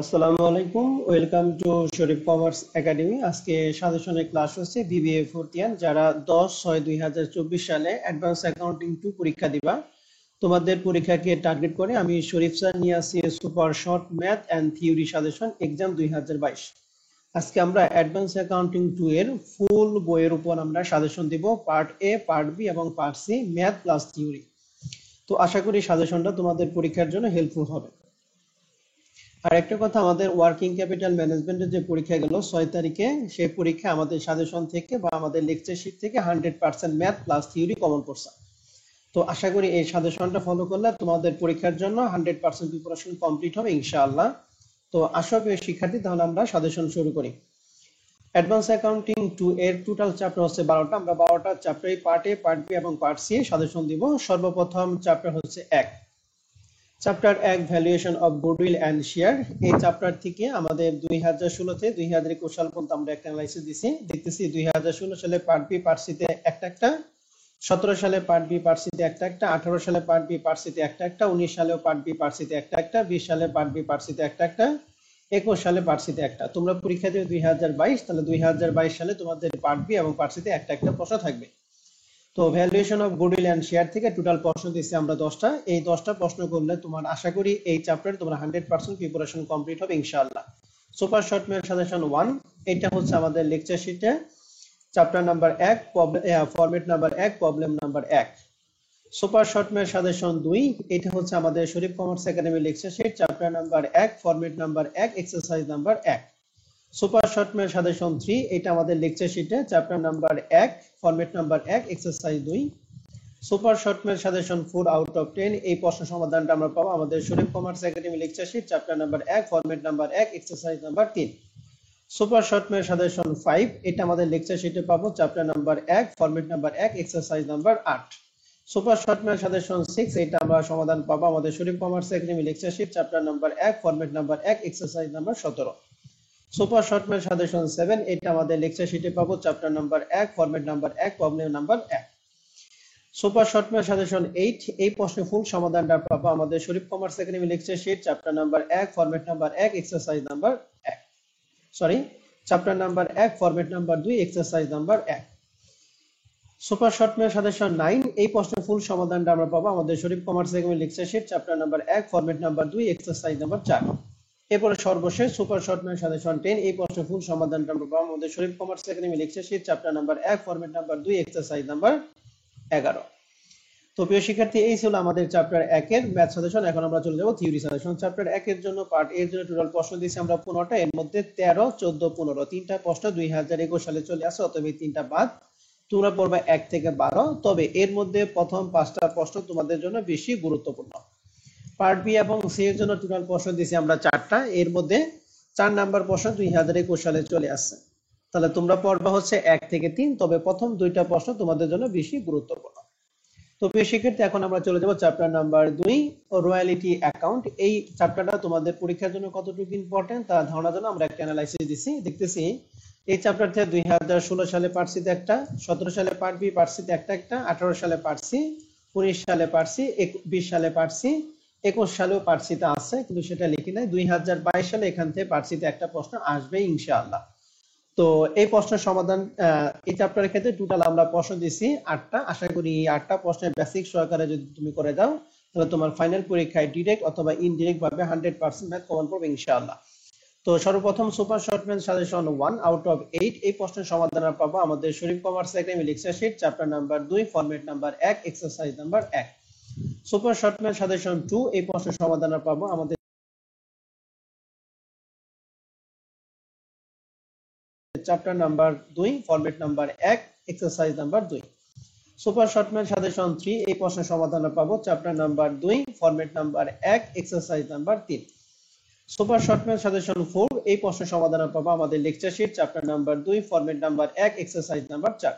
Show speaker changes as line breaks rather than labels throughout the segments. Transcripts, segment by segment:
আসসালামু আলাইকুম, welcome to Sharif commerce academy. আজকে সাজেশনের ক্লাস হচ্ছে বিবিএ ফোর্থ ইয়ার যারা 10/6/2024 সালে অ্যাডভান্স অ্যাকাউন্টিং 2 পরীক্ষা দিবা। তোমাদের পরীক্ষাকে টার্গেট করে আমি শরীফ স্যার নিয়ে আসি super short math and theory suggestion exam 2022। আজকে আমরা অ্যাডভান্স অ্যাকাউন্টিং 2 এর ফুল বইয়ের উপর আমরা সাজেশন দিব, পার্ট এ, পার্ট বি এবং part C, math plus theory. তো আশা করি সাজেশনটা তোমাদের পরীক্ষার জন্য হেল্পফুল হবে। আর একটা কথা, আমাদের ওয়ার্কিং ক্যাপিটাল ম্যানেজমেন্টের যে পরীক্ষা গেল 6 তারিখে, সেই পরীক্ষা আমাদের সাজেশন থেকে বা আমাদের লেকচার শিট থেকে 100% ম্যাথ প্লাস থিওরি কমন পড়ছে। তো আশা করি এই সাজেশনটা ফলো করলে তোমাদের পরীক্ষার জন্য 100% প্রিপারেশন কমপ্লিট হবে ইনশাআল্লাহ। তো আসো প্রিয় শিক্ষার্থী, তাহলে আমরা সাজেশন শুরু করি। অ্যাডভান্স অ্যাকাউন্টিং 2 এর টোটাল চ্যাপ্টার হচ্ছে 12টা। আমরা 12টা চ্যাপ্টারে পার্ট এ, পার্ট বি এবং পার্ট সি সাজেশন দিব। সর্বপ্রথম চ্যাপ্টার হচ্ছে 1, chapter 1 valuation of goodwill and share. এই চ্যাপ্টার থেকে আমাদের 2016 থেকে 2021 সাল পর্যন্ত আমরা একটা অ্যানালাইসিস দিছি। দেখতেছি 2016 সালে পার্ট বি পার্ট সিতে একটা, 17 সালে পার্ট বি পার্ট সিতে একটা, 18 সালে পার্ট বি পার্ট সিতে একটা, 19 সালেও পার্ট বি পার্ট সিতে একটা, 20 সালে পার্ট বি পার্ট সিতে একটা, 21 সালে পার্ট সিতে একটা। তোমরা পরীক্ষা দিও 2022, তাহলে 2022 সালে তোমাদের পার্ট বি এবং পার্ট সিতে একটা প্রশ্ন থাকবে। তো valuation of goodwill and share থেকে টোটাল প্রশ্ন দিয়েছি আমরা 10টা। এই 10টা প্রশ্ন করলে তোমার আশা করি এই চ্যাপ্টারে তোমার 100% প্রিপারেশন কমপ্লিট হবে ইনশাআল্লাহ। সুপার শর্ট ম্যাথ সাজেশন 1, এটা হচ্ছে আমাদের লেকচার শিটে chapter number 1, format number 1, problem number 1। Super short math suggestion 2, এটা হচ্ছে আমাদের Sharif commerce academy lecture sheet chapter number 1, format number 1, exercise number 1। Super short math suggestion 3, এটা আমাদের লেকচার শিটে chapter number 1, format number 1, exercise 2। Super short math suggestion 4 out of 10, এই প্রশ্ন সমাধানটা আমরা পাবো আমাদের Sharif commerce academy lecture sheet chapter number 1, format number 1, exercise number 3। Super short math suggestion 5, এটা আমাদের লেকচার শিটে পাবো chapter number 1, format number 1, exercise number 8। Super short math suggestion 6, এটা আমরা সমাধান পাবো আমাদের Sharif commerce academy lecture sheet chapter number 1, format number 1, exercise number 17। Super short math suggestion 7, এটা আমাদের লেকচার শিটে পাবো chapter number 1, format number 1, problem number 1। Super short math suggestion 8, এই প্রশ্নের ফুল সমাধানটা পাবো আমাদের Sharif commerce academy lecture sheet chapter number 1, format number 1, exercise number 1, sorry, chapter number 1, format number 2, exercise number 1। Super short math suggestion 9, এই প্রশ্নের full সমাধানটা আমরা পাবো আমাদের Sharif commerce academy lecture sheet chapter number 1, format number 2, exercise number 4। এরপরে সর্বশেষ super short math suggestion 10, এই প্রশ্নের ফুল সমাধানটা আমরা পাবো আমাদের Sharif commerce academy lecture sheet chapter number 1, format number 2, exercise number 11। তো প্রিয় শিক্ষার্থী, এই ছিল আমাদের চ্যাপ্টার 1 এর ম্যাথ সাজেশন। এখন আমরা চলে যাব থিওরি সাজেশন। চ্যাপ্টার 1 এর জন্য পার্ট এর জন্য টোটাল প্রশ্ন দিয়েছি আমরা 15টা, এর মধ্যে 13, 14, 15 তিনটা প্রশ্ন 2021 সালে চলে আসে, অতএব এই তিনটা বাদ। তোমরা পড়বে 1 থেকে 12, তবে এর মধ্যে প্রথম 5টা প্রশ্ন তোমাদের জন্য বেশি গুরুত্বপূর্ণ। পার্ট বি এবং সি এর জন্য টোটাল প্রশ্ন দিয়েছি আমরা 4টা, এর মধ্যে 4 নাম্বার প্রশ্ন 2021 সালে চলে আসছে। তাহলে তোমরা পড়বা হচ্ছে 1 থেকে 3, তবে প্রথম 2টা প্রশ্ন তোমাদের জন্য বেশি গুরুত্বপূর্ণ। তো প্রিয় শিক্ষার্থী, এখন আমরা চলে যাব চ্যাপ্টার নাম্বার 2, রয়্যালিটি অ্যাকাউন্ট। এই চ্যাপ্টারটা তোমাদের পরীক্ষার জন্য কতটুকু ইম্পর্টেন্ট তা ধারণার জন্য আমরা একটা অ্যানালাইসিস দিছি। দেখতেছি এই চ্যাপ্টার থেকে 2016 সালে পার্ট সিতে একটা, 17 সালে পার্ট বি পার্ট সিতে একটা, 18 সালে পার্ট সি, 19 সালে পার্ট সি, 20 সালে পার্ট সি, 21 সালেও পার্ট সিতে আছে, কিন্তু সেটা লিখি নাই। 2022 সালে এখান থেকে পার্ট সিতে একটা প্রশ্ন আসবে ইনশাআল্লাহ। তো এই প্রশ্নের সমাধান এই চ্যাপ্টারের ক্ষেত্রে টোটাল আমরা প্রশ্ন দিছি 8টা। আশা করি এই 8টা প্রশ্নের বেসিক সহকারে যদি তুমি করে দাও, তাহলে তোমার ফাইনাল পরীক্ষায় ডিরেক্ট অথবা ইনডিরেক্ট ভাবে 100% ম্যাথ কমন পড়বে ইনশাআল্লাহ। তো সর্বপ্রথম super short math suggestion 1 out of 8, এই প্রশ্নের সমাধান আমরা পাবো আমাদের Sharif commerce academy lecture sheet chapter number 2, format number 1, exercise number 1। Super short math suggestion 2, এই প্রশ্নের সমাধান আমরা পাবো আমাদের chapter number 2, format number 1, exercise number 2। Super short math suggestion 3, এই প্রশ্নের সমাধান পাবো chapter number 2, format number 1, exercise number 3। Super short math suggestion 4, এই প্রশ্নের সমাধান পাবো আমাদের lecture sheet chapter number 2, format number 1, exercise number 4।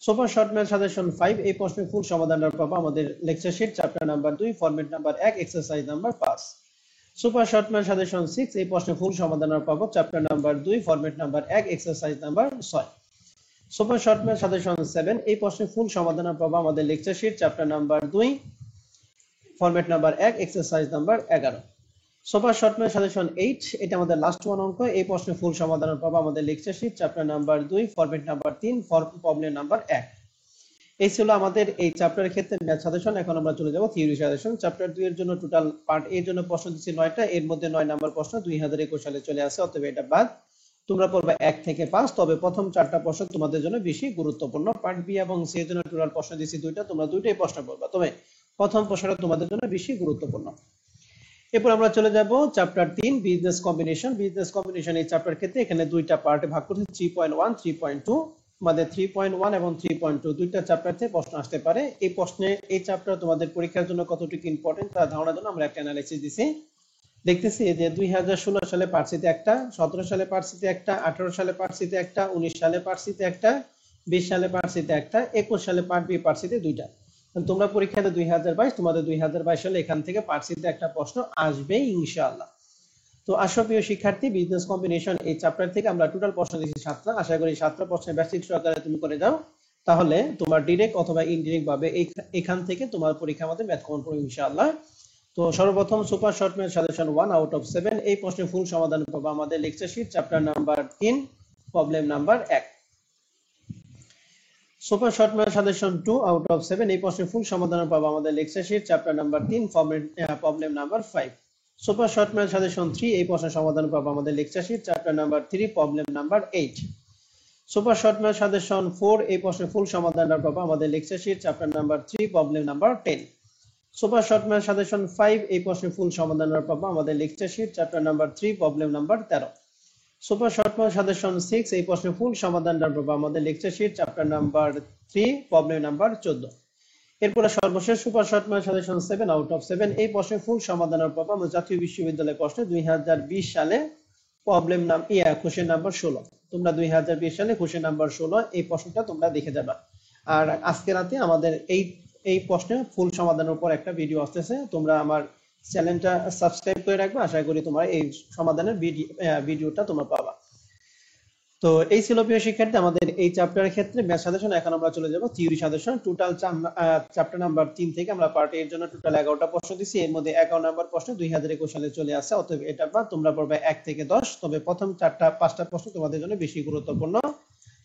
Super short math suggestion 5, এই প্রশ্নের ফুল সমাধান পাবো আমাদের lecture sheet chapter number 2, format number 1, exercise number 5। Super short math suggestion 6, এই প্রশ্নের ফুল সমাধান পাবো chapter number 2, format number 1, exercise number 6। Super short math suggestion 7, এই প্রশ্নের ফুল সমাধান পাবো আমাদের lecture sheet chapter number 2, format number 1, exercise number 11। Super short math suggestion 8, এটা আমাদের লাস্ট ওয়ান অঙ্ক। এই প্রশ্নের ফুল সমাধান পাবো আমাদের lecture sheet chapter number 2 format number 3 problem number 1। এই ছিল আমাদের এই চ্যাপ্টারের ক্ষেত্রে ম্যাথ সাজেশন। এখন আমরা চলে যাব থিওরি সাজেশন। চ্যাপ্টার 2 এর জন্য টোটাল পার্ট এর জন্য প্রশ্ন দিচ্ছি 9টা, এর মধ্যে 9 নাম্বার প্রশ্ন 2021 সালে চলে আসে, অতএব এটা বাদ। তোমরা পড়বে 1 থেকে 5, তবে প্রথম 4টা প্রশ্ন তোমাদের জন্য বেশি গুরুত্বপূর্ণ। পার্ট বি এবং সি এর জন্য টোটাল প্রশ্ন দিচ্ছি 2টা, তোমরা দুইটাই প্রশ্ন পড়বে, তবে প্রথম প্রশ্নটা তোমাদের জন্য বেশি গুরুত্বপূর্ণ। এরপর আমরা চলে যাব chapter 3 business combination. Business combination এই চ্যাপ্টার ক্ষেত্রে এখানে দুইটা পার্টে ভাগ করতে 3.1 3.2। আমাদের 3.1 এবং 3.2 দুইটা চ্যাপ্টার থেকে প্রশ্ন আসতে পারে। এই প্রশ্নে এই চ্যাপ্টার তোমাদের পরীক্ষার জন্য কতটুকু ইম্পর্টেন্ট তার ধারণার জন্য আমরা একটা অ্যানালাইসিস দিছি। দেখতেছি যে 2016 সালে পার্ট সিতে একটা, 17 সালে পার্ট সিতে একটা, 18 সালে পার্ট সিতে একটা, 19 সালে পার্ট সিতে একটা, 20 সালে পার্ট সিতে একটা, 21 সালে পার্ট বি পার্ট সিতে দুইটা। তোমরা পরীক্ষাতে 2022, তোমাদের 2022 সালে এখান থেকে পার্ট সিতে একটা প্রশ্ন আসবে ইনশাআল্লাহ। তো আসো প্রিয় শিক্ষার্থী, বিজনেস কম্বিনেশন এই চ্যাপ্টার থেকে আমরা টোটাল প্রশ্ন দিয়েছি 7টা। আশা করি 7টা প্রশ্নের বেসিক সহকারে তুমি করে যাও, তাহলে তোমার ডিরেক্ট অথবা ইনডিরেক্ট ভাবে এখান থেকে তোমার পরীক্ষার মধ্যে ম্যাথ কমন পড়বে ইনশাআল্লাহ। তো সর্বপ্রথম super short math suggestion 1 out of 7, এই প্রশ্নের ফুল সমাধান পাবো আমাদের lecture sheet chapter number 3 problem number 1। Super short math suggestion 2 out of 7, এই প্রশ্নের ফুল সমাধান পাবো আমাদের lecture sheet chapter number 3 problem number 5। Super short math suggestion 3, এই প্রশ্নের সমাধান পাবো আমাদের lecture sheet chapter number 3 problem number 8। Super short math suggestion 4, এই প্রশ্নের ফুল সমাধানটা পাবো আমাদের lecture sheet chapter number 3 problem number 10। Super short math suggestion 5, এই প্রশ্নের ফুল সমাধান পাবো আমাদের lecture sheet chapter number 3 problem number 13। Super short math suggestion 6, এই প্রশ্নের ফুল সমাধান পাবো আমাদের lecture sheet chapter number 3 problem number 14। এরপরে সর্বশেষ super short math suggestion 7 out of 7, এই প্রশ্নের ফুল সমাধান পাবো আমরা জাতীয় বিশ্ববিদ্যালয় প্রশ্ন 2020 সালে প্রবলেম কোশ্চেন নাম্বার 16। তোমরা 2020 সালে কোশ্চেন নাম্বার 16 এই প্রশ্নটা তোমরা দেখে যাবা। আর আজকে রাতে আমাদের এই প্রশ্নের ফুল সমাধানের উপর একটা ভিডিও আসতেছে, তোমরা আমার চ্যানেলটা সাবস্ক্রাইব করে রাখবে, আশা করি তোমরা এই সমাধানের ভিডিওটা তোমরা পাবা। তো এই ছিল প্রিয় শিক্ষার্থী আমাদের এই চ্যাপ্টারের ক্ষেত্রে ম্যাথ সাজেশন। এখন আমরা চলে যাব theory suggestion. Total chapter number 3 থেকে আমরা পার্ট এর জন্য টোটাল 11টা প্রশ্ন দিছি, এর মধ্যে 11 নাম্বার প্রশ্ন 2021 সালে চলে আসছে, অতএব এটা বা তোমরা পড়বে 1 থেকে 10, তবে প্রথম 5টা প্রশ্ন তোমাদের জন্য বেশি গুরুত্বপূর্ণ।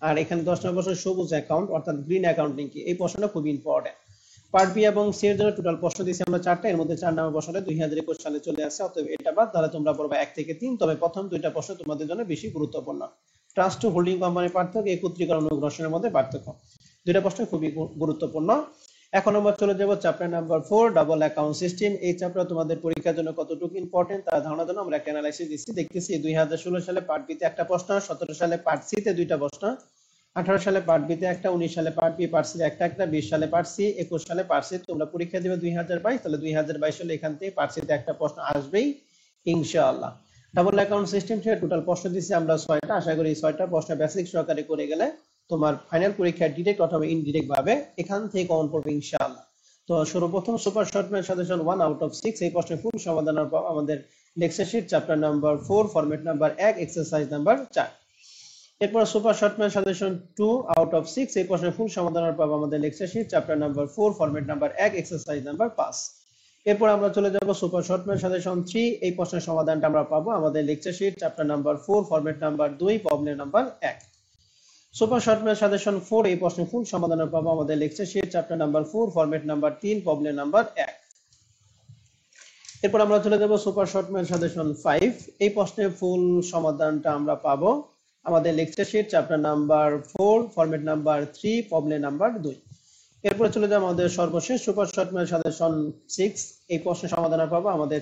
আর এখানে 10 নম্বর প্রশ্ন সবুজ অ্যাকাউন্ট অর্থাৎ গ্রিন অ্যাকাউন্টিং কি, এই প্রশ্নটা খুব ইম্পর্টেন্ট। পার্ট বি এবং সি এর জন্য টোটাল প্রশ্ন দিছি আমরা 4টা, এর মধ্যে 4 নম্বর প্রশ্নটা 2021 সালে চলে আসছে, অতএব এটা বাদ, তাহলে তোমরা পড়বে 1 থেকে 3, তবে প্রথম 2টা প্রশ্ন তোমাদের জন্য বেশি গুরুত্বপূর্ণ। ট্রাস্ট টু হোল্ডিং কোম্পানির পার্থক্য, একত্রীকরণ ও গ্রসনের মধ্যে পার্থক্য, দুইটা প্রশ্ন খুবই গুরুত্বপূর্ণ। এখন আমরা চলে যাব chapter number 4 double account system. এই চ্যাপ্টার তোমাদের পরীক্ষার জন্য কতটুকু ইম্পর্টেন্ট তার ধারণার জন্য আমরা একটা অ্যানালাইসিস দিচ্ছি। দেখতেছি 2016 সালে পার্ট বি তে একটা প্রশ্ন, 17 সালে পার্ট সি তে দুইটা প্রশ্ন, 18 সালে পার্ট বি তে একটা, 19 সালে পার্ট বি পার্ট সি একটা, 20 সালে পার্ট সি, 21 সালে পার্ট সি। তোমরা পরীক্ষা দিবে 2022, তাহলে 2022 সালে এখান থেকে পার্ট সি তে একটা প্রশ্ন আসবেই ইনশাআল্লাহ। ডাবল অ্যাকাউন্ট সিস্টেম থেকে টোটাল প্রশ্ন দিচ্ছি আমরা 6টা, আশা করি 6টা প্রশ্ন বেসিক সহকারে করে গেলে তোমার ফাইনাল পরীক্ষা ডিরেক্ট অথবা ইনডিরেক্ট ভাবে এখান থেকে কমন পড়বে ইনশাআল্লাহ। তো সর্বপ্রথম super short math suggestion 1 out of 6, এই প্রশ্নের ফুল সমাধান আমাদের lecture sheet chapter number 4 format number 1 exercise number 4। এরপর super short math suggestion 2 out of 6, এই প্রশ্নের ফুল সমাধান পাবো আমাদের lecture sheet chapter number 4 format number 1 exercise number 5। এরপর আমরা চলে যাব সুপার শর্ট ম্যাথ সাজেশন 3, এই প্রশ্নের সমাধানটা আমরা পাবো আমাদের lecture sheet chapter number 4 format number 2 problem number 1। Super short math suggestion 4, এই প্রশ্নের ফুল সমাধান পাবো আমাদের lecture sheet chapter number 4 format number 3 problem number 1। এরপর আমরা চলে যাব সুপার শর্ট ম্যাথ সাজেশন 5, এই প্রশ্নের ফুল সমাধানটা আমরা পাবো আমাদের lecture sheet chapter number 4 format number 3 problem number 2। এরপরে চলে যাব আমাদের সর্বশেষ সুপার শর্ট ম্যাথ সাজেশন 6, এই প্রশ্নের সমাধান পাবো আমাদের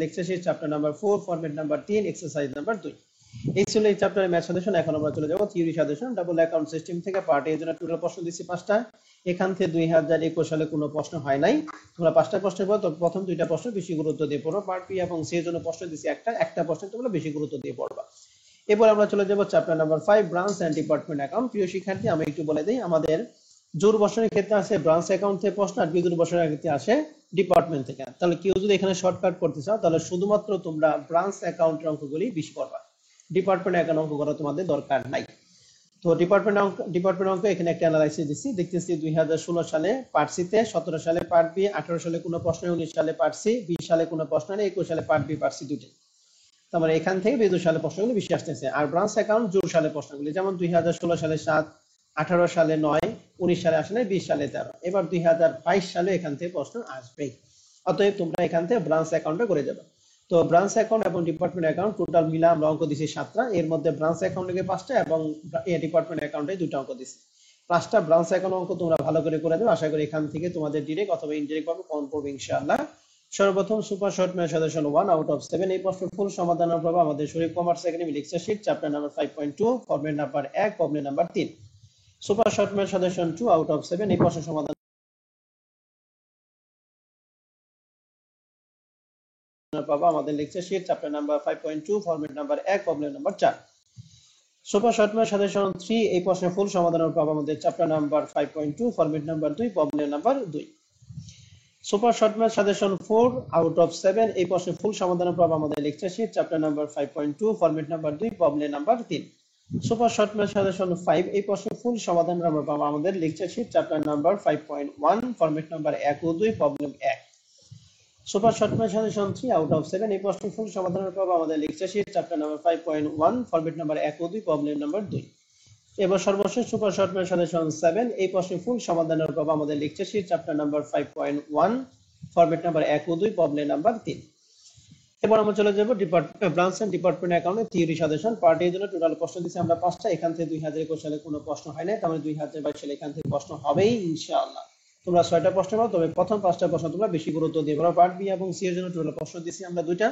lecture sheet chapter number 4 format number 3 exercise number 2। এই ছিল এই চ্যাপ্টারের ম্যাথ সাজেশন। এখন আমরা চলে যাব theory suggestion. Double account system থেকে পার্ট এর জন্য টোটাল প্রশ্ন দিচ্ছি 5টা, এখান থেকে 2021 সালে কোনো প্রশ্ন হয় নাই। তোমরা 5টা প্রশ্নের পর প্রথম 2টা প্রশ্ন বেশি গুরুত্ব দিয়ে পড়ো। পার্ট বি এবং সি এর জন্য প্রশ্ন দিচ্ছি একটা প্রশ্ন তোমরা বেশি গুরুত্ব দিয়ে পড়বা। এরপর আমরা চলে যাব chapter number 5 branch and department account. প্রিয় শিক্ষার্থী, আমি একটু বলে দেই, আমাদের জোর বছরের ক্ষেত্রে আছে ব্রাঞ্চ অ্যাকাউন্ট থেকে প্রশ্ন, আর বিজোড় বছরের ক্ষেত্রে আসে ডিপার্টমেন্ট থেকে। তাহলে কেউ যদি এখানে শর্টকাট করতে চাও তাহলে শুধুমাত্র তোমরা ব্রাঞ্চ অ্যাকাউন্টের অঙ্কগুলি বেশি করবা, ডিপার্টমেন্ট অ্যাকাউন্ট অঙ্ক করা তোমাদের দরকার নাই। তো ডিপার্টমেন্ট অঙ্ক এখানে একটা অ্যানালাইসিস দিচ্ছি, দেখতেছি 2016 সালে পার্ট সি তে, 17 সালে পার্ট বি, 18 সালে কোনো প্রশ্ন নেই, 19 সালে পার্ট সি, 20 সালে কোনো প্রশ্ন নেই, 21 সালে পার্ট বি পার্ট সি দুটোই। তার মানে এখান থেকে 22 সালে প্রশ্নগুলো বেশি আসতেছে। আর ব্রাঞ্চ অ্যাকাউন্ট জোর সালে প্রশ্নগুলি, যেমন 2016 সালে 7, 18 সালে 9, 19 সালে আসে নাই, 20 সালে 13, এবার 2022 সালে এখান থেকে প্রশ্ন আসবে। অতএব তোমরা এখান থেকে ব্রাঞ্চ অ্যাকাউন্টে করে যাবে। তো ব্রাঞ্চ অ্যাকাউন্ট এবং ডিপার্টমেন্ট অ্যাকাউন্ট টোটাল মিলা আমরা অঙ্ক দিছি 7টা, এর মধ্যে ব্রাঞ্চ অ্যাকাউন্টে 5টা এবং ডিপার্টমেন্ট অ্যাকাউন্টে 2টা অঙ্ক দিছি। 5টা ব্রাঞ্চ অ্যাকাউন্ট অঙ্ক তোমরা ভালো করে দেবে, আশা করি এখান থেকে তোমাদের ডিরেক্ট অথবা ইনডিরেক্ট ভাবে কমন পড়বে ইনশাআল্লাহ। সর্বপ্রথম super short math suggestion 1 out of 7, এই প্রশ্নের ফুল সমাধান পাবো আমাদের Sharif commerce academy lecture sheet chapter number 5.2 format number 1 problem number 3। Super short math suggestion 2 out of 7, এই প্রশ্নের সমাধান পাবো আমাদের lecture sheet chapter number 5.2 format number 1 problem number 4। Super short math suggestion 3, এই প্রশ্নের ফুল সমাধান পাবো আমাদের chapter number 5.2 format number 2 problem number 2। Super short math suggestion 4 out of 7, এই প্রশ্নের ফুল সমাধান পাবো আমাদের lecture sheet chapter number 5.2 format number 2 problem number 3। Super short math suggestion 5, এই প্রশ্নের ফুল সমাধান আমরা পাবো আমাদের lecture sheet chapter number 5.1 format number 1 ও 2 problem 1। Super short math suggestion 3 out of 7, এই প্রশ্নের ফুল সমাধান পাবো আমাদের lecture sheet chapter number 5.1 format number 1 ও 2 প্রবলেম নাম্বার 2। এবার সর্বশেষ সুপার শর্ট ম্যাথ সাজেশন 7, এই প্রশ্নের ফুল সমাধান পাবো আমাদের lecture sheet chapter number 5.1 format number 1 ও 2 প্রবলেম নাম্বার 3। এবার আমরা চলে যাব ব্রাঞ্চ এন্ড ডিপার্টমেন্ট অ্যাকাউন্টে থিওরি সাজেশন পার্ট এর জন্য টোটাল প্রশ্ন দিয়েছি আমরা 5টা, এখান থেকে 2021 সালে কোনো প্রশ্ন হয় না, তার মানে 2022 সালে এখান থেকে প্রশ্ন হবেই ইনশাআল্লাহ। তোমরা 6টা প্রশ্ন পাও, তবে প্রথম 5টা প্রশ্ন তোমরা বেশি গুরুত্ব দিয়ে পড়ো। পার্ট বি এবং সি এর জন্য টোটাল প্রশ্ন দিয়েছি আমরা 2টা,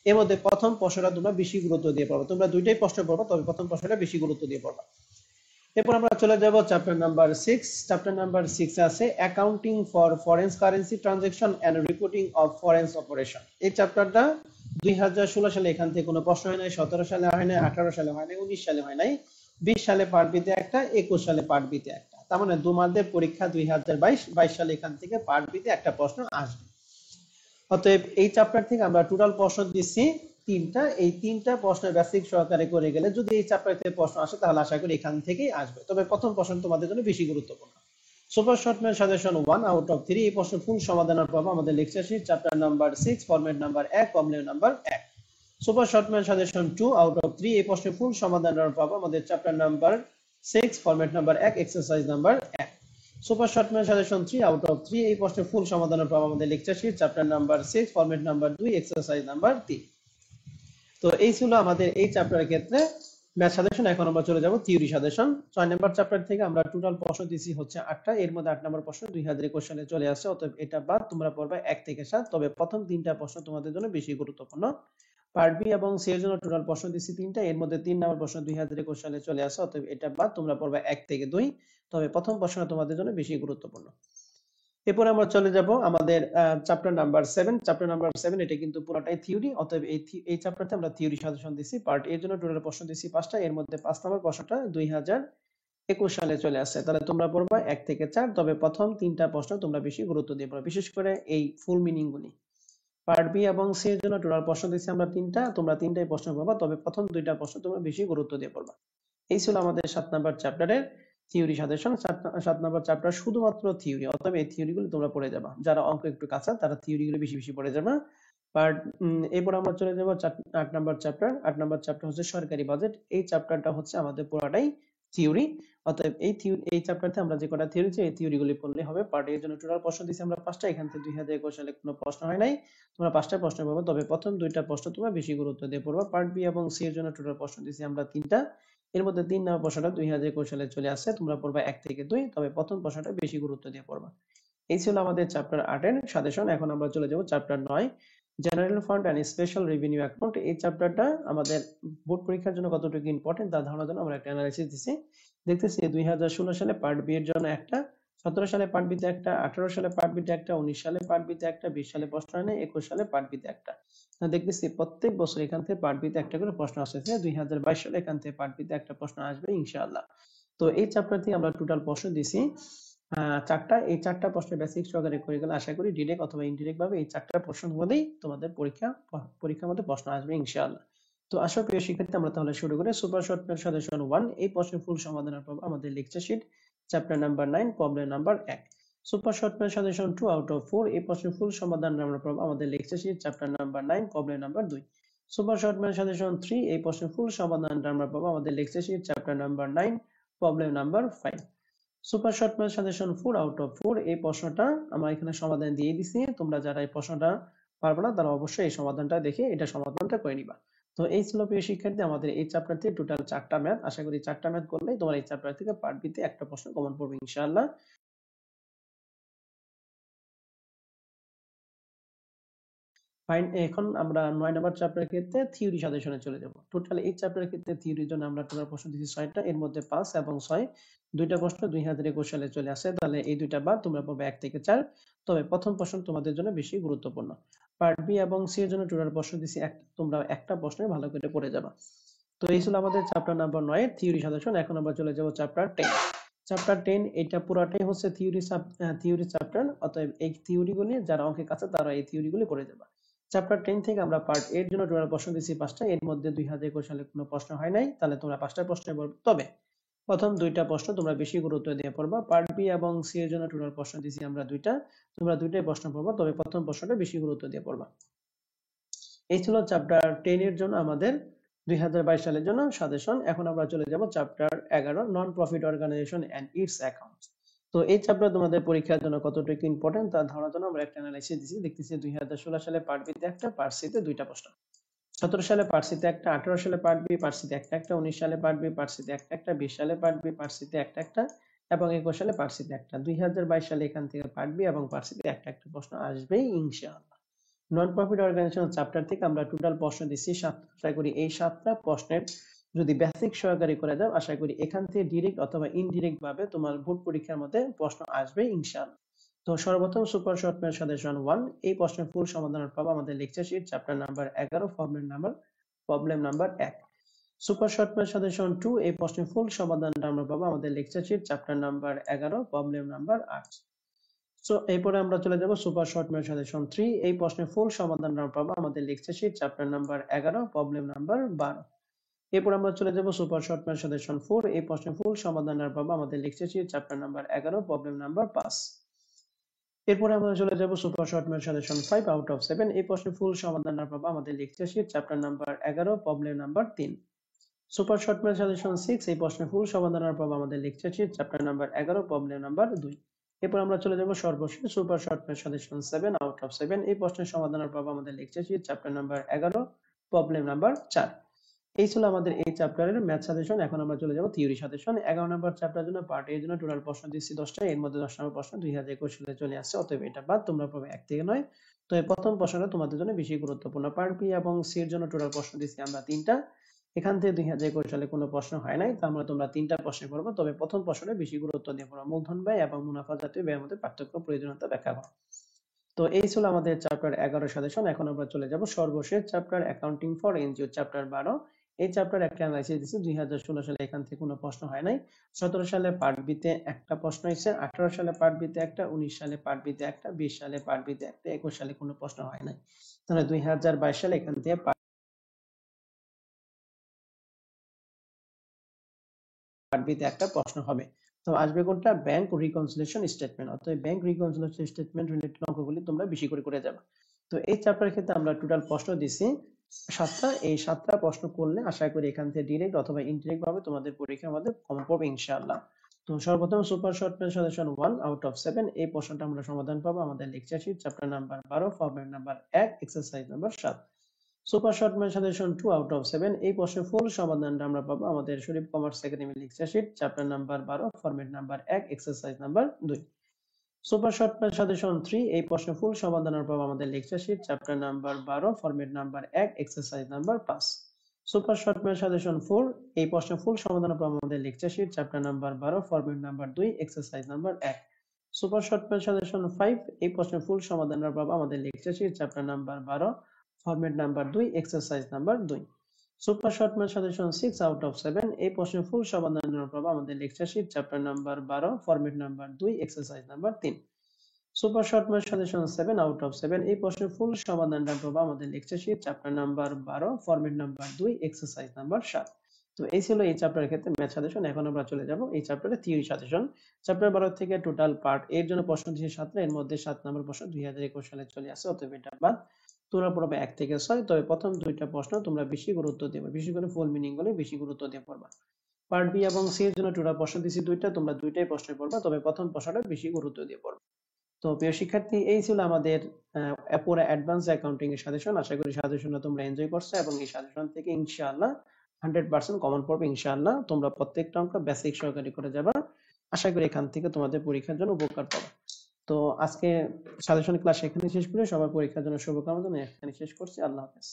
এর মধ্যে প্রথম প্রশ্নটা তোমরা বেশি গুরুত্ব দিয়ে পড়ো। তোমরা দুইটাই প্রশ্ন পড়বে, তবে প্রথম প্রশ্নটা বেশি গুরুত্ব দিয়ে পড়বা। এরপর আমরা চলে যাব চ্যাপ্টার নাম্বার 6। চ্যাপ্টার নাম্বার 6 আছে accounting for foreign currency transaction and reporting of foreign operation. এই চ্যাপ্টারটা 2016 সালে এখান থেকে কোনো প্রশ্ন হয় নাই, 17 সালে হয় নাই, 18 সালে হয় নাই, 19 সালে হয় নাই, 20 সালে পার্ট বিতে একটা, 21 সালে পার্ট বিতে একটা। তার মানে 2 মাসের পরীক্ষা 2022 সালে এখান থেকে পার্ট বিতে একটা প্রশ্ন আসবে। অতএব এই চ্যাপ্টার থেকে আমরা টোটাল প্রশ্ন দিচ্ছি 3টা, এই 3টা প্রশ্নের বেসিক সহকারে করে গেলে যদি এই চ্যাপ্টার থেকে প্রশ্ন আসে তাহলে আশা করি এখান থেকেই আসবে। তবে প্রথম প্রশ্ন তোমাদের জন্য বেশি গুরুত্বপূর্ণ। Super short math suggestion 1 out of 3, এই প্রশ্নের ফুল সমাধান পাবো আমাদের lecture sheet chapter number 6 format number 1 problem number 1। Super short math suggestion 2 out of 3, এই প্রশ্নের ফুল সমাধান পাবো আমাদের chapter number 6 format number 1 exercise number 1। Super short math suggestion 3 out of 3, এই প্রশ্নের ফুল সমাধান পাবো আমাদের lecture sheet chapter number 6 format number 2 exercise number 3। তো এই ছিল আমাদের এই চ্যাপ্টারের ক্ষেত্রে ম্যাথ সাজেশন। এখন আমরা চলে যাব থিওরি সাজেশন। 6 নম্বর চ্যাপ্টার থেকে আমরা টোটাল প্রশ্ন দিছি হচ্ছে 8টা, এর মধ্যে 8 নম্বর প্রশ্ন 2021 সালে চলে আসছে, অতএব এটা বাদ তোমরা পড়বে 1 থেকে 7। তবে প্রথম 3টা প্রশ্ন তোমাদের জন্য বেশি গুরুত্বপূর্ণ। পার্ট বি এবং সি এর জন্য টোটাল প্রশ্ন দিছি 3টা, এর মধ্যে 3 নম্বর প্রশ্ন 2021 সালে চলে আসছে, অতএব এটা বাদ তোমরা পড়বে 1 থেকে 2। তবে প্রথম প্রশ্ন তোমাদের জন্য বেশি গুরুত্বপূর্ণ। এরপর আমরা চলে যাব আমাদের চ্যাপ্টার নাম্বার 7। চ্যাপ্টার নাম্বার 7 এটা কিন্তু পুরোটাই থিওরি, অতএব এই চ্যাপ্টারতে আমরা থিওরি সাজেশন দিছি। পার্ট এর জন্য টোটাল প্রশ্ন দিছি 5টা, এর মধ্যে 5 নম্বর প্রশ্নটা 2021 সালে চলে আসছে, তাহলে তোমরা পড়বা 1 থেকে 4। তবে প্রথম 3টা প্রশ্ন তোমরা বেশি গুরুত্ব দিয়ে পড়ো, বিশেষ করে এই ফুল মিনিং গুলি। পার্ট বি এবং সি এর জন্য টোটাল প্রশ্ন দিছি আমরা 3টা, তোমরা 3টাই প্রশ্ন পাবা, তবে প্রথম 2টা প্রশ্ন তোমরা বেশি গুরুত্ব দিয়ে পড়বা। এই ছিল আমাদের 7 নাম্বার চ্যাপ্টারের থিওরি সাজেশন। 7 নাম্বার চ্যাপ্টার শুধুমাত্র থিওরি, অতএব এই থিওরিগুলো তোমরা পড়ে যাবা। যারা অঙ্ক একটু কাঁচা তারা থিওরিগুলো বেশি বেশি পড়ে যাবা। বাট এরপর আমরা চলে যাব 8 নাম্বার চ্যাপ্টার। 8 নাম্বার চ্যাপ্টার হচ্ছে সরকারি বাজেট। এই চ্যাপ্টারটা হচ্ছে আমাদের পুরোটাই থিওরি, অতএব এই চ্যাপ্টারতে আমরা যে কটা থিওরি এই থিওরিগুলি পড়লে হবে। পার্ট এর জন্য টোটাল প্রশ্ন দিয়েছি আমরা 5টা, এখান থেকে 2021 সালে কোনো প্রশ্ন হয় নাই, তোমরা 5টা প্রশ্ন পাবে, তবে প্রথম 2টা প্রশ্ন তোমরা বেশি গুরুত্ব দিয়ে পড়বা। পার্ট বি এবং সি এর জন্য টোটাল প্রশ্ন দিয়েছি আমরা 3টা, এর মধ্যে 3 নম্বর প্রশ্নটা 2021 সালে চলে আসছে, তোমরা পড়বা 1 থেকে 2, তবে প্রথম প্রশ্নটা বেশি গুরুত্ব দিয়ে পড়বা। এই ছিল আমাদের চ্যাপ্টার 8 এর সাজেশন। এখন আমরা চলে যাব chapter 9 general fund and special revenue account. এই চ্যাপ্টারটা আমাদের বোর্ড পরীক্ষার জন্য কতটুকু ইম্পর্টেন্ট তা ধারণার জন্য আমরা একটা অ্যানালাইসিস দিছি। দেখতেছি 2016 সালে পার্ট বি এর জন্য একটা, 17 সালে পার্ট বিতে একটা, 18 সালে পার্ট বিতে একটা, 19 সালে পার্ট বিতে একটা, 20 সালে প্রশ্ন হয় না, 21 সালে পার্ট বিতে একটা। দেখতেছি প্রত্যেক বছর এখান থেকে পার্ট বিতে একটা করে প্রশ্ন আসতেছে, 2022 সালে এখান থেকে পার্ট বিতে একটা প্রশ্ন আসবে ইনশাআল্লাহ। তো এই চ্যাপ্টার থেকে আমরা টোটাল প্রশ্ন দিছি 4টা। এই 4টা প্রশ্নের বেসিক সহকারে করে গেলে আশা করি ডিরেক্ট অথবা ইনডিরেক্ট ভাবে এই 4টা প্রশ্নের মধ্যেই তোমাদের পরীক্ষার মধ্যে প্রশ্ন আসবে ইনশাআল্লাহ। তো আসো প্রিয় শিক্ষার্থী, আমরা তাহলে শুরু করি। সুপার শর্ট ম্যাথ সাজেশন 1 এই প্রশ্নের ফুল সমাধানের পাবো আমাদের lecture sheet chapter number 9 problem number 1। Super short math suggestion 2 out of 4 এই প্রশ্নের ফুল সমাধান আমরা পাবো আমাদের lecture sheet chapter number 9 problem number 2। Super short math suggestion 3 এই প্রশ্নের ফুল সমাধান আমরা পাবো আমাদের lecture sheet chapter number 9 problem number 5। Super short math suggestion 4 out of 4 এই প্রশ্নটা আমরা এখানে সমাধান দিয়ে দিছি। তোমরা যারা এই প্রশ্নটা পারবে না তারা অবশ্যই এই সমাধানটা দেখে এটা সমাধানটা করে নিবা। তো এই ছিল প্রিয় শিক্ষার্থী আমাদের এই চ্যাপ্টার থেকে টোটাল 4টা ম্যাথ। আশা করি 4টা ম্যাথ করলেই তোমার এই চ্যাপ্টার থেকে পার্ট বি তে একটা প্রশ্ন কমন পড়বে ইনশাআল্লাহ। ফাইন, এখন আমরা 9 নম্বর চ্যাপ্টারের ক্ষেত্রে থিওরি সাজেশনে চলে যাব। টোটাল এই চ্যাপ্টারের ক্ষেত্রে থিওরির জন্য আমরা টোটাল প্রশ্ন দিয়েছি 6টা, এর মধ্যে 5 এবং 6 দুইটা প্রশ্ন 2021 সালে চলে আসে, তাহলে এই দুইটা বাদ তোমরা পাবে 1 থেকে 4। তবে প্রথম প্রশ্ন তোমাদের জন্য বেশি গুরুত্বপূর্ণ। পার্ট বি এবং সি এর জন্য টোটাল প্রশ্ন দিয়েছি তোমরা একটা প্রশ্নে ভালো করে পড়ে যাবা। তো এই ছিল আমাদের চ্যাপ্টার নাম্বার 9 থিওরি সাজেশন। এখন আমরা চলে যাব চ্যাপ্টার 10। চ্যাপ্টার 10 এটা পুরোটাই হচ্ছে থিওরি চ্যাপ্টার, অতএব এই থিওরিগুলি যারা অঙ্কের কাছে তারা এই থিওরিগুলি পড়ে যাবে। চ্যাপ্টার 10 থেকে আমরা পার্ট এর জন্য টোটাল প্রশ্ন দিয়েছি 5টা, এর মধ্যে 2021 সালে কোনো প্রশ্ন হয় নাই, তাহলে তোমরা 5টা প্রশ্ন পড়বে। তবে প্রথম দুইটা প্রশ্ন তোমরা বেশি গুরুত্ব দিয়ে পড়বা। পার্ট বি এবং সি এর জন্য টোটাল প্রশ্ন দিয়েছি আমরা দুইটা, তোমরা দুইটাই প্রশ্ন পড়বা, তবে প্রথম প্রশ্নটা বেশি গুরুত্ব দিয়ে পড়বা। এই ছিল চ্যাপ্টার 10 এর জন্য আমাদের 2022 সালের জন্য সাজেশন। এখন আমরা চলে যাব chapter 11 non profit organisation and its accounts. তো এই চ্যাপ্টার তোমাদের পরীক্ষার জন্য কতটুকু ইম্পর্টেন্ট তা ধারণার জন্য আমরা একটা অ্যানালাইসিস দিছি। দেখতেছি 2016 সালে পার্ট বি তে একটা, পার্ট সি তে দুইটা প্রশ্ন, 17 সালে পার্ট সি তে একটা, 18 সালে পার্ট বি, পার্ট সি তে একটা একটা, 19 সালে পার্ট বি, পার্ট সি তে একটা একটা, 20 সালে পার্ট বি, পার্ট সি তে একটা একটা এবং 21 সালে পার্ট সি তে একটা। 2022 সালে এখান থেকে পার্ট বি এবং পার্ট সি তে একটা একটা প্রশ্ন আসবেই ইনশাআল্লাহ। নন প্রফিট অর্গানাইজেশন চ্যাপ্টার থেকে আমরা টোটাল প্রশ্ন দিচ্ছি 7টা। আশা করি এই 7টা প্রশ্নের যদি বেসিক সহকারী করে দাও, আশা করি এখান থেকে ডিরেক্ট অথবা ইনডিরেক্ট ভাবে তোমার বোর্ড পরীক্ষার মধ্যে প্রশ্ন আসবে ইনশাআল্লাহ। তো সর্বপ্রথম সুপার শর্ট ম্যাথ সাজেশন 1 এই প্রশ্নের ফুল সমাধান পাবো আমাদের lecture sheet chapter number 11 problem number 1। Super short math suggestion 2 এই প্রশ্নের ফুল সমাধানটা আমরা পাবো আমাদের lecture sheet chapter number 11 problem number 8। So এরপরে আমরা চলে যাব সুপার শর্ট ম্যাথ সাজেশন 3 এই প্রশ্নের ফুল সমাধান আমরা পাবো আমাদের lecture sheet chapter number 11 problem number 12। এরপর আমরা চলে যাব সুপার শর্ট ম্যাথ সাজেশন 4 এই প্রশ্নের ফুল সমাধান আমরা পাবো আমাদের lecture sheet chapter number 11 problem number 5। এরপর আমরা চলে যাব super short math suggestion 5 out of 7 এই প্রশ্নের ফুল সমাধান আমরা পাবো আমাদের lecture sheet chapter number 11 problem number 3। Super short math suggestion 6 এই প্রশ্নের ফুল সমাধান আমরা পাবো আমাদের lecture sheet chapter number 11 problem number 2। এরপর আমরা চলে যাব সর্বশেষ super short math suggestion 7 out of 7 এই প্রশ্নের সমাধান আমরা পাবো আমাদের lecture sheet chapter number 11 problem number 4। এই ছিল আমাদের এই চ্যাপ্টারের ম্যাথ সাজেশন। এখন আমরা চলে যাব থিওরি সাজেশন। 11 নম্বর চ্যাপ্টারের জন্য পার্ট এর জন্য টোটাল প্রশ্ন দিচ্ছি 10টা, এর মধ্যে 10 নম্বর প্রশ্ন 2021 সালে চলে আসছে, অতএব এটা বাদ তোমরা পাবে 1 থেকে 9। তো এই প্রথম প্রশ্নটা তোমাদের জন্য বেশি গুরুত্বপূর্ণ। পার্ট বি এবং সি এর জন্য টোটাল প্রশ্ন দিচ্ছি আমরা 3টা, এখান থেকে 2021 সালে কোনো প্রশ্ন হয় নাই, তার মানে তোমরা 3টা প্রশ্ন পড়বে, তবে প্রথম প্রশ্নটা বেশি গুরুত্ব দিয়ে পড়ো। মূলধন ব্যয় এবং মুনাফা জাতীয় ব্যয়ের মধ্যে পার্থক্য প্রয়োজনীয়তা ব্যাখ্যা করো। তো এই ছিল আমাদের চ্যাপ্টার 11 সাজেশন। এখন আমরা চলে যাব সর্বশেষ chapter accounting for NGO chapter 12। এই চ্যাপ্টার একটা অ্যানালাইসিস দিছি 2016 সালে এখান থেকে কোনো প্রশ্ন হয় নাই, 17 সালে পার্ট বি তে একটা প্রশ্ন হয়েছে, 18 সালে পার্ট বি তে একটা, 19 সালে পার্ট বি তে একটা, 20 সালে পার্ট বি তে একটা, 21 সালে কোনো প্রশ্ন হয় নাই, তাহলে 2022 সালে এখান থেকে পার্ট বি তে একটা প্রশ্ন হবে। তো আসবে কোনটা? Bank reconciliation statement. অর্থাৎ ব্যাংক রিকনসিলিয়েশন স্টেটমেন্ট রিলেটেড অঙ্কগুলি তোমরা বেশি করে করে যাবে। তো এই চ্যাপ্টারের ক্ষেত্রে আমরা টোটাল প্রশ্ন দিছি 7টা, এই 7টা প্রশ্ন করলে আশা করি এখান থেকে ডিরেক্ট অথবা ইনডিরেক্ট ভাবে তোমাদের পরীক্ষার মধ্যে কমন পড়বে ইনশাআল্লাহ। তো সর্বপ্রথম super short math suggestion 1 out of 7 এই প্রশ্নটা আমরা সমাধান পাবো আমাদের lecture sheet chapter number 12 problem number 1 exercise number 7। Super short math suggestion 2 out of 7 এই প্রশ্নের ফুল সমাধানটা আমরা পাবো আমাদের Sharif commerce academy lecture sheet chapter number 12 format number 1 exercise number 2। Super short math suggestion 3 এই প্রশ্নের ফুল সমাধান আমরা পাবো আমাদের lecture sheet chapter number 12 format number 1 exercise number 5। Super short math suggestion 4 এই প্রশ্নের ফুল সমাধান আমরা পাবো আমাদের lecture sheet chapter number 12 format number 2 exercise number 1। Super short math suggestion 5 এই প্রশ্নের ফুল সমাধান আমরা পাবো আমাদের lecture sheet chapter number 12 format number 2 exercise number 2। Super short math suggestion 6 out of 7 এই প্রশ্নের ফুল সমাধান আমরা পাবো আমাদের lecture sheet chapter number 12 format number 2 exercise number 3। Super short math suggestion 7 out of 7 এই প্রশ্নের ফুল সমাধানটা পাবো আমাদের lecture sheet chapter number 12 format number 2 exercise number 7। তো এই ছিল এই চ্যাপ্টারের ক্ষেত্রে ম্যাথ সাজেশন। এখন আমরা চলে যাব এই চ্যাপ্টারে থিওরি সাজেশন। চ্যাপ্টার 12 থেকে টোটাল পার্ট এর জন্য প্রশ্ন দিয়েছে 7টা, এর মধ্যে 7 নম্বর প্রশ্ন 2021 সালে চলে আসে, অতএব এটা বাদ। তোমরা পড়বে 1 থেকে 6, তবে প্রথম দুইটা প্রশ্ন তোমরা বেশি গুরুত্ব দেবে, বিশেষ করে ফুল মিনিং গুলো বেশি গুরুত্ব দিয়ে পড়বা। পার্ট বি এবং সি এর জন্য টোটাল প্রশ্ন দিয়েছি দুইটা, তোমরা দুইটাই প্রশ্ন পড়বা, তবে প্রথম প্রশ্নটা বেশি গুরুত্ব দিয়ে পড়বা। তো প্রিয় শিক্ষার্থী, এই ছিল আমাদের পুরো অ্যাডভান্স অ্যাকাউন্টিং এর সাজেশন। আশা করি সাজেশনটা তোমরা এনজয় করছো এবং এই সাজেশন থেকে ইনশাআল্লাহ 100% কমন পড়বে। ইনশাআল্লাহ তোমরা প্রত্যেকটা অঙ্ক বেসিক সহকারে করে যাবা। আশা করি এখান থেকে তোমাদের পরীক্ষার জন্য উপকার পাবে। তো আজকে সাজেশন ক্লাস এখানে শেষ করে সবার পরীক্ষার জন্য শুভকামনা জানিয়ে এখানে শেষ করছি। আল্লাহ হাফেজ।